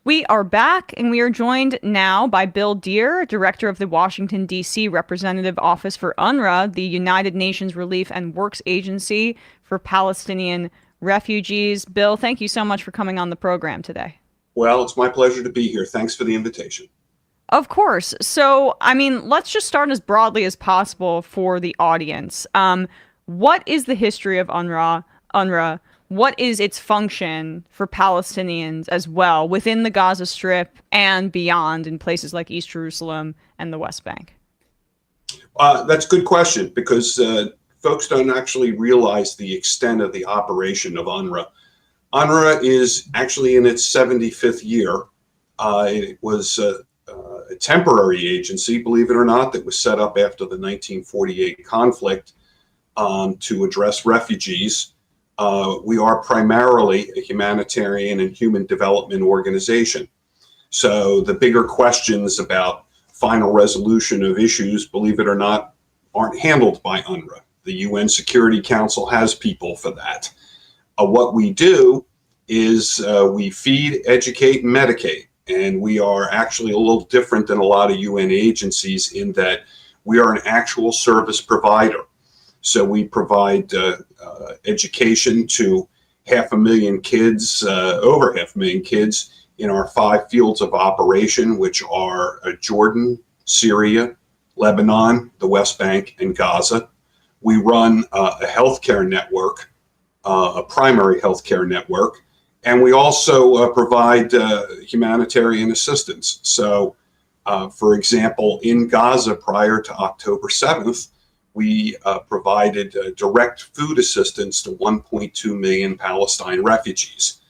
We are back, and we are joined now by Bill Deere, Director of the Washington, D.C. Representative Office for UNRWA, the United Nations Relief and Works Agency for Palestinian refugees. Bill, thank you so much for coming on the program today. Well, it's my pleasure to be here. Thanks for the invitation. Of course. So, let's just start as broadly as possible for the audience. What is the history of UNRWA? What is its function for Palestinians as well within the Gaza Strip and beyond in places like East Jerusalem and the West Bank? That's a good question because folks don't actually realize the extent of the operation of UNRWA. UNRWA is actually in its 75th year. It was a temporary agency, believe it or not, that was set up after the 1948 conflict to address refugees. We are primarily a humanitarian and human development organization. So the bigger questions about final resolution of issues, believe it or not, aren't handled by UNRWA. The UN Security Council has people for that. What we do is we feed, educate, and medicate. And we are actually a little different than a lot of UN agencies in that we are an actual service provider. So we provide education to 500,000 kids, over 500,000 kids in our 5 fields of operation, which are Jordan, Syria, Lebanon, the West Bank, and Gaza. We run a healthcare network, a primary healthcare network, and we also provide humanitarian assistance. So, for example, in Gaza prior to October 7th, we provided direct food assistance to 1.2 million Palestine refugees.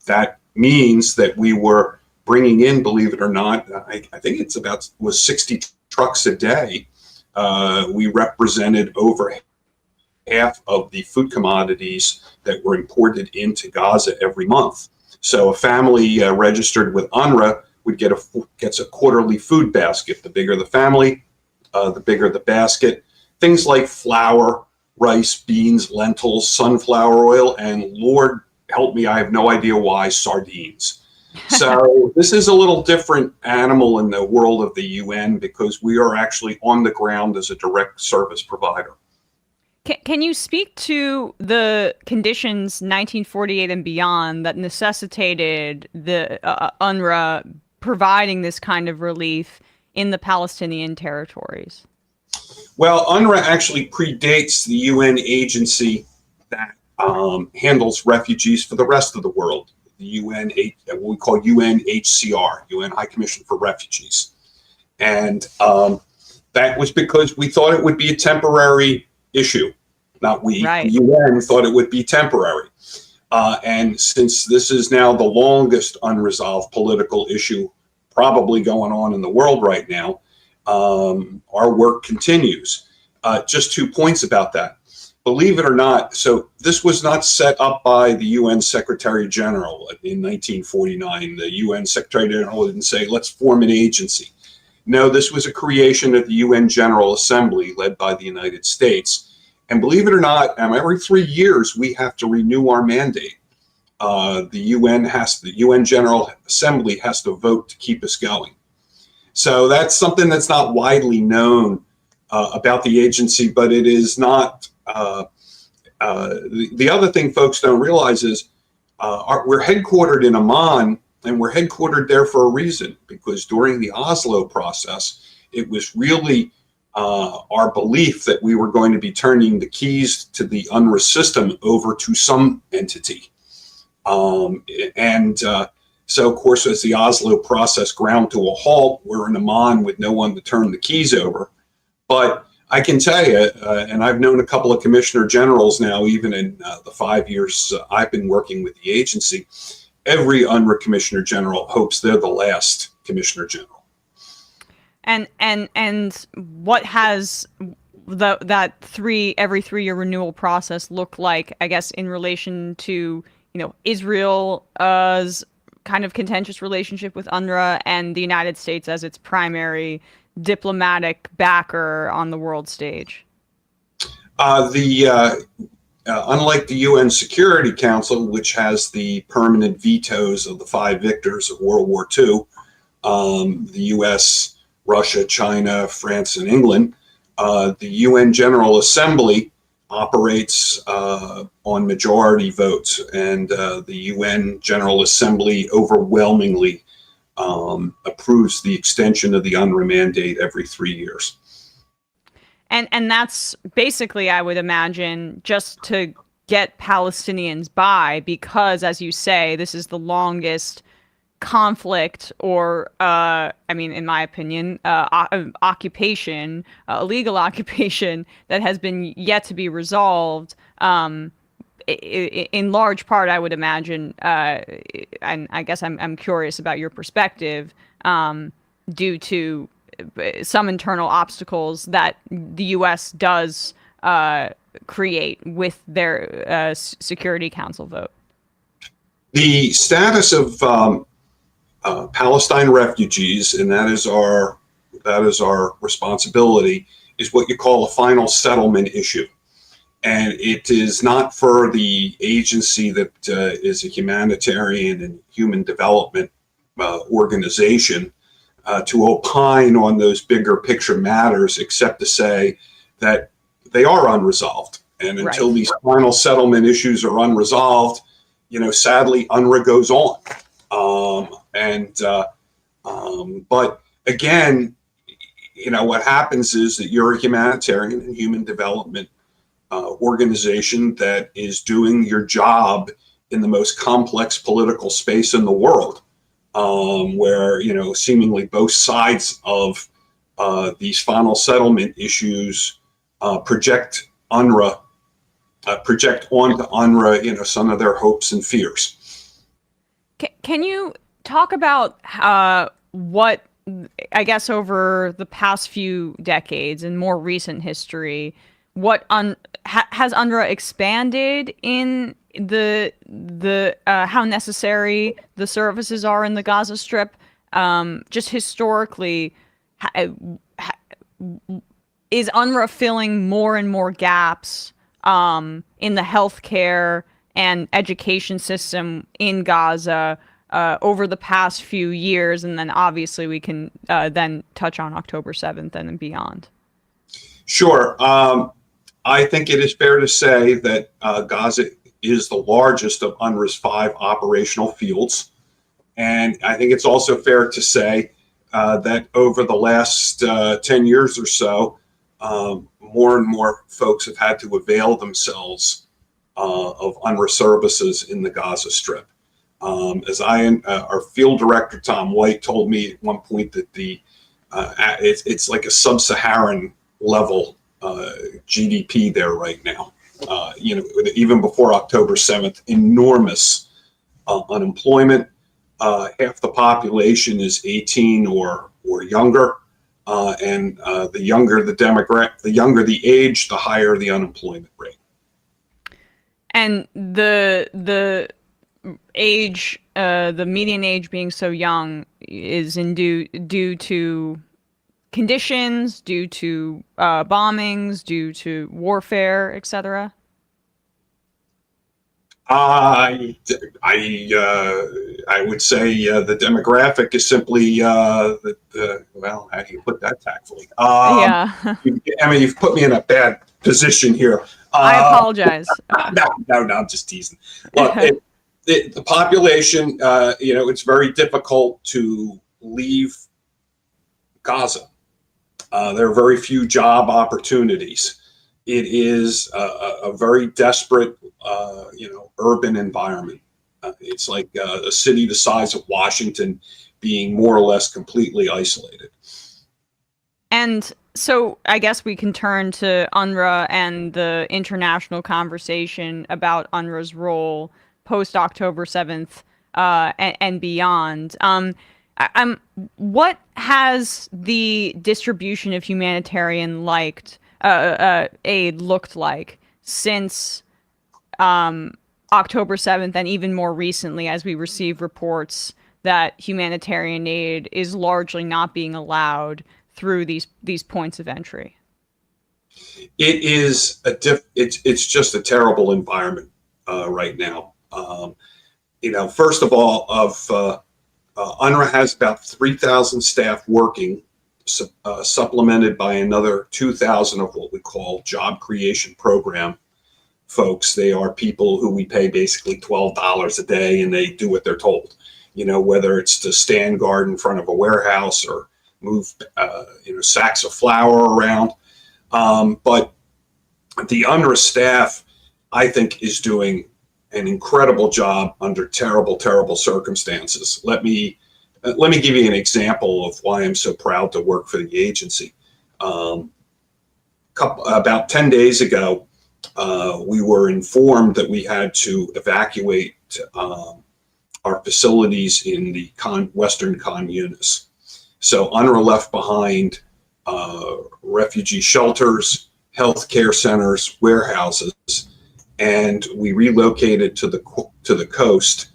That means that we were bringing in, believe it or not, I think was 60 trucks a day. We represented over half of the food commodities that were imported into Gaza every month. So a family registered with UNRWA gets a quarterly food basket. The bigger the family, the bigger the basket. Things like flour, rice, beans, lentils, sunflower oil, and Lord help me, I have no idea why, sardines. So this is a little different animal in the world of the UN because we are actually on the ground as a direct service provider. Can you speak to the conditions 1948 and beyond that necessitated the UNRWA providing this kind of relief in the Palestinian territories? Well, UNRWA actually predates the UN agency that handles refugees for the rest of the world, the UN, what we call UNHCR, UN High Commission for Refugees. And that was because we thought it would be a temporary issue. Not we, right. The UN thought it would be temporary. And since this is now the longest unresolved political issue probably going on in the world right now, our work continues. Just 2 points about that. Believe it or not, so this was not set up by the UN Secretary General in 1949. The UN Secretary General didn't say, let's form an agency. No, this was a creation of the UN General Assembly led by the United States. And believe it or not, every 3 years we have to renew our mandate. The UN General Assembly has to vote to keep us going. So that's something that's not widely known about the agency, but it is not. The other thing folks don't realize is we're headquartered in Amman, and we're headquartered there for a reason, because during the Oslo process, it was really our belief that we were going to be turning the keys to the UNRWA system over to some entity. So, of course, as the Oslo process ground to a halt, we're in Amman with no one to turn the keys over. But I can tell you, and I've known a couple of commissioner generals now, even in the 5 years I've been working with the agency, every UNRWA commissioner general hopes they're the last commissioner general. And what has that every 3 year renewal process look like, I guess, in relation to, Israel's kind of contentious relationship with UNRWA and the United States as its primary diplomatic backer on the world stage? unlike the UN Security Council, which has the permanent vetoes of the five victors of World War II, the US, Russia, China, France, and England, the UN General Assembly operates on majority votes, and the UN General Assembly overwhelmingly approves the extension of the UNRWA mandate every 3 years. And that's basically, I would imagine, just to get Palestinians by, because, as you say, this is the longest conflict, or I mean, in my opinion, occupation, illegal occupation that has been yet to be resolved. In large part, I would imagine, and I guess I'm curious about your perspective, due to some internal obstacles that the U.S. does create with their Security Council vote. The status of Palestine refugees, and that is our responsibility, is what you call a final settlement issue. And it is not for the agency that is a humanitarian and human development organization to opine on those bigger picture matters, except to say that they are unresolved. And until these final settlement issues are unresolved, sadly, UNRWA goes on. But again, what happens is that you're a humanitarian and human development organization that is doing your job in the most complex political space in the world, where seemingly both sides of these final settlement issues project onto UNRWA, some of their hopes and fears. Can you talk about what, I guess, over the past few decades and more recent history, what has UNRWA expanded in the how necessary the services are in the Gaza Strip? Just historically, is UNRWA filling more and more gaps in the healthcare and education system in Gaza over the past few years? And then obviously we can then touch on October 7th and beyond. Sure. I think it is fair to say that Gaza is the largest of UNRWA's 5 operational fields. And I think it's also fair to say that over the last 10 years or so, more and more folks have had to avail themselves of UNRWA services in the Gaza Strip. Our field director, Tom White, told me at one point that it's like a sub-Saharan level GDP there right now. Even before October 7th, enormous unemployment. Half the population is 18 or younger, and the younger the age, the higher the unemployment rate. And the age, the median age being so young, is due to conditions, due to bombings, due to warfare, etc. I would say the demographic is simply well, how do you put that tactfully? Yeah. You've put me in a bad position here. I apologize. No, I'm just teasing. Look, the population, it's very difficult to leave Gaza. There are very few job opportunities. It is a very desperate, urban environment. It's like a city the size of Washington being more or less completely isolated. And so I guess we can turn to UNRWA and the international conversation about UNRWA's role post October 7th and beyond. What has the distribution of humanitarian aid looked like since October 7th, and even more recently, as we receive reports that humanitarian aid is largely not being allowed through these points of entry? It is it's just a terrible environment right now. First of all, UNRWA has about 3,000 staff working, supplemented by another 2,000 of what we call job creation program folks. They are people who we pay basically $12 a day, and they do what they're told. Whether it's to stand guard in front of a warehouse or move sacks of flour around. But the UNRWA staff, I think, is doing an incredible job under terrible, terrible circumstances. Let me give you an example of why I'm so proud to work for the agency. About 10 days ago, we were informed that we had to evacuate our facilities in the Western Communes. So UNRWA left behind refugee shelters, healthcare centers, warehouses, and we relocated to the coast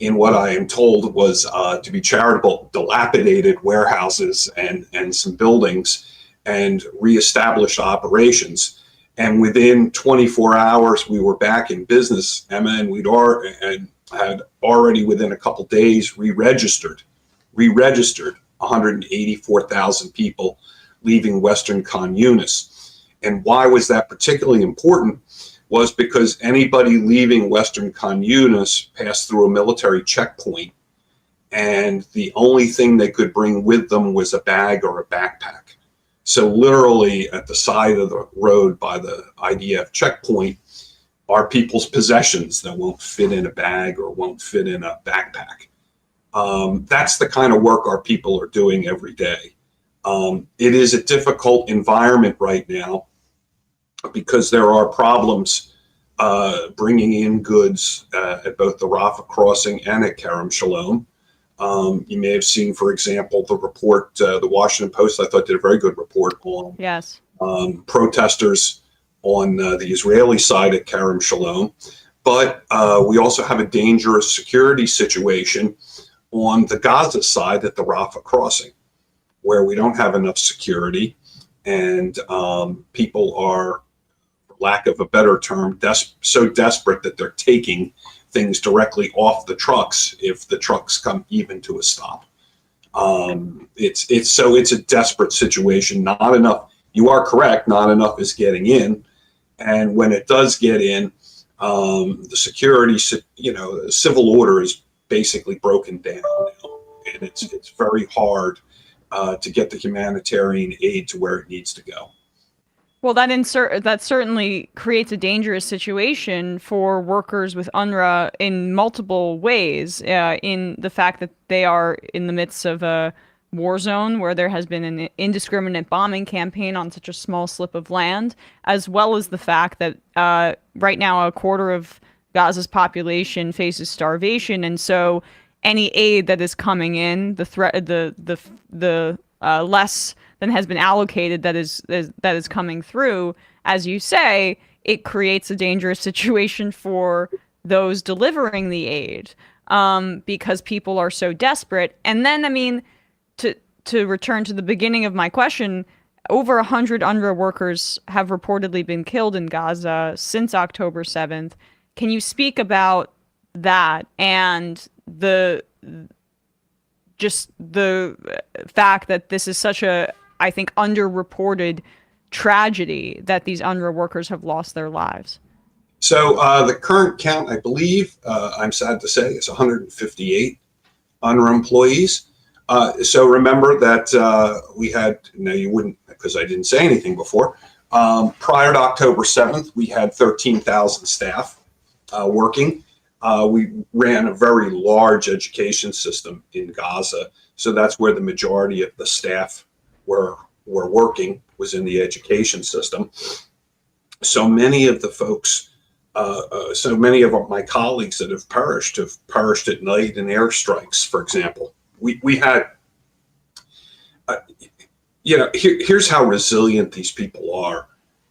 in what I am told was, to be charitable, dilapidated warehouses and some buildings, and reestablished operations. And within 24 hours, we were back in business, Emma, and had already within a couple days re-registered 184,000 people leaving Western Communes. And why was that particularly important? Was because anybody leaving Western Communes passed through a military checkpoint, and the only thing they could bring with them was a bag or a backpack. So literally at the side of the road by the IDF checkpoint are people's possessions that won't fit in a bag or won't fit in a backpack. That's the kind of work our people are doing every day. It is a difficult environment right now because there are problems bringing in goods at both the Rafah crossing and at Kerem Shalom. You may have seen, for example, the report, the Washington Post, I thought, did a very good report on protesters on the Israeli side at Kerem Shalom. But we also have a dangerous security situation on the Gaza side at the Rafah crossing, where we don't have enough security, and people are, for lack of a better term, so desperate that they're taking things directly off the trucks if the trucks come even to a stop. It's a desperate situation. Not enough. You are correct. Not enough is getting in, and when it does get in, the security, the civil order is basically broken down now, and it's very hard to get the humanitarian aid to where it needs to go. Well, that certainly creates a dangerous situation for workers with UNRWA in multiple ways. In the fact that they are in the midst of a war zone where there has been an indiscriminate bombing campaign on such a small slip of land, as well as the fact that right now a quarter of Gaza's population faces starvation, and so any aid that is coming in, the less than has been allocated that is coming through, as you say, it creates a dangerous situation for those delivering the aid, because people are so desperate. And then, I mean, to return to the beginning of my question, over 100 UNRWA workers have reportedly been killed in Gaza since October 7th. Can you speak about that and the fact that this is such a, I think, underreported tragedy that these UNRWA workers have lost their lives? So the current count, I believe, I'm sad to say, is 158 UNRWA employees. So remember that we had, no, you wouldn't, because I didn't say anything before. Prior to October 7th, we had 13,000 staff working. We ran a very large education system in Gaza. So that's where the majority of the staff were working, was in the education system. So many of the folks, so many of my colleagues that have perished at night in airstrikes, for example. We had, here's how resilient these people are.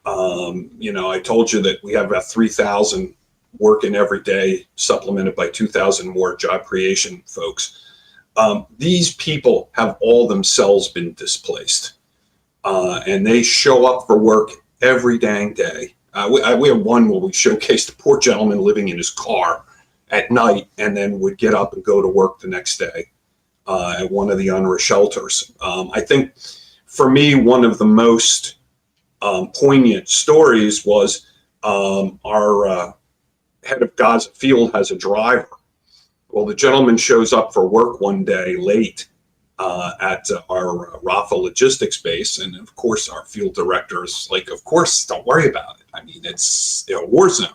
I told you that we have about 3,000 working every day, supplemented by 2,000 more job creation folks. These people have all themselves been displaced, and they show up for work every dang day. We had one where we showcased a poor gentleman living in his car at night and then would get up and go to work the next day at one of the UNRWA shelters. I think for me, one of the most poignant stories was our head of Gaza field has a driver. Well, the gentleman shows up for work one day late at our Rafah logistics base. And of course, our field director is like, of course, don't worry about it. I mean, it's a war zone.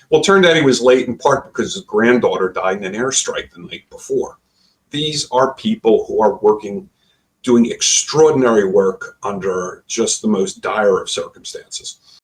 Well, it turned out he was late in part because his granddaughter died in an airstrike the night before. These are people who are working, doing extraordinary work under just the most dire of circumstances.